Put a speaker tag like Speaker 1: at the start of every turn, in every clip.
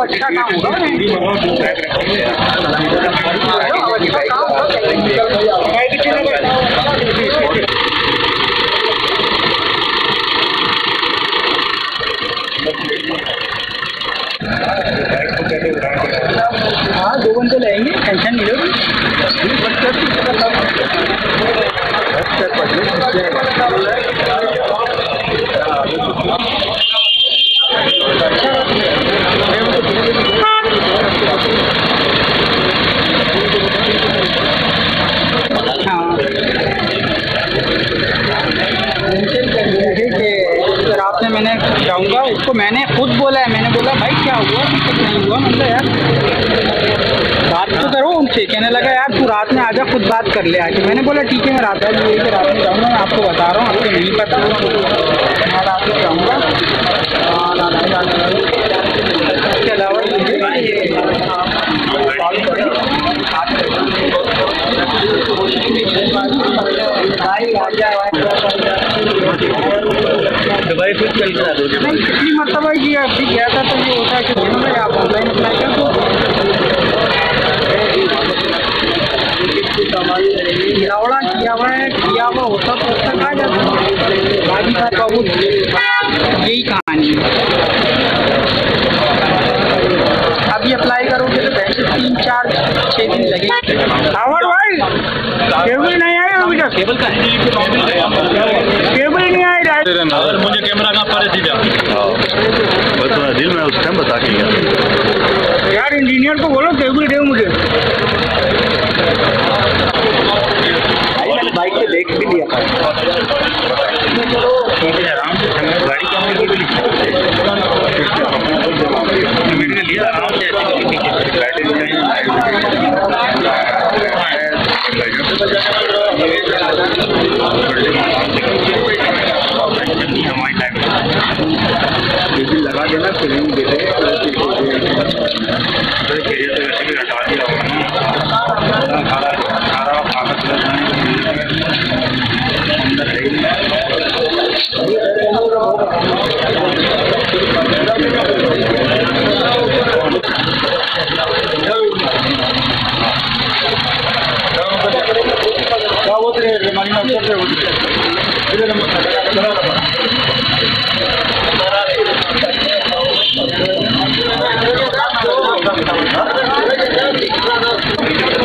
Speaker 1: अच्छा काम होगा, अच्छा काम हाँ 2 घंटे लगेंगे, टेंशन नहीं लो। रात में मैंने जाऊँगा उसको, मैंने खुद बोला है, मैंने बोला भाई क्या हुआ, कुछ नहीं हुआ, मतलब यार बात तो करो उनसे। कहने लगा यार तू रात में आजा, खुद बात कर ले आके। मैंने बोला ठीक है मैं रात में जाऊँगा, मैं आपको बता रहा हूँ, आपको नहीं पता, मैं रात में जाऊँगा। इसके अलावा
Speaker 2: दुबई फिर चल करा दो।
Speaker 1: नहीं कितनी मरतबा ये अभी गया था तो ये होता है कि भाई आप ऑनलाइन अप्लाई कर दो। गिरावड़ा किया हुआ होता तो उसका कहा जाता है बाजी का बाबू, यही कहानी है। अभी अप्लाई करोगे तो वैसे 3, 4, 6 दिन लगेंगे। आवाज भाई केबल नहीं आया अभी तक, केबल का केबल ही नहीं आया।
Speaker 2: मुझे कैमरा कहाँ पर है दिल में उस टाइम बता के गया
Speaker 1: यार, इंजीनियर को बोलो केबल दे मुझे।
Speaker 2: बाइक से देख भी लिया था आराम से गाड़ी मैंने लिया आराम से लगा देना फिल्म देते वैसे भी हटा दिया होगा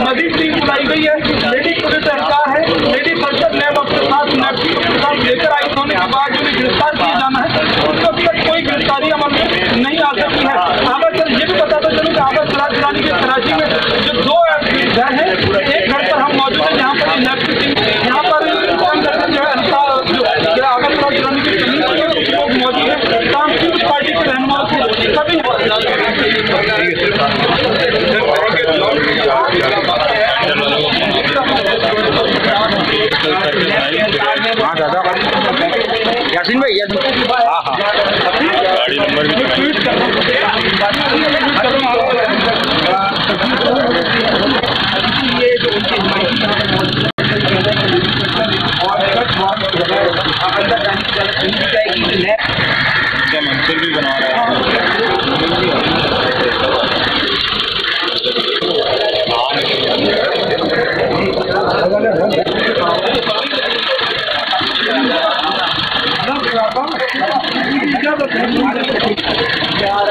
Speaker 1: नदी टीम बुलाई गई है, लेडी पुलिस सरकार है, लेडी परिषद लैब अपने साथ लेकर आई होने के बाद जो गिरफ्तार किया जाना है, उसको अभी तक कोई गिरफ्तारी अमल में नहीं आ सकती है। आगे चल ये भी बताता चलूँ कि आगे चलानी के कराची में जो 2 घर हैं, एक घर पर हम मौजूद हैं जहाँ पर लैब की टीम यहाँ पर जो है आगे चलानी की लोग मौजूद है। तमाम पीपुल्स पार्टी के रहनुमा सभी
Speaker 2: यासीन भाई हाँ गाड़ी नंबर भी मंसूर भी बना रहा है।
Speaker 1: यार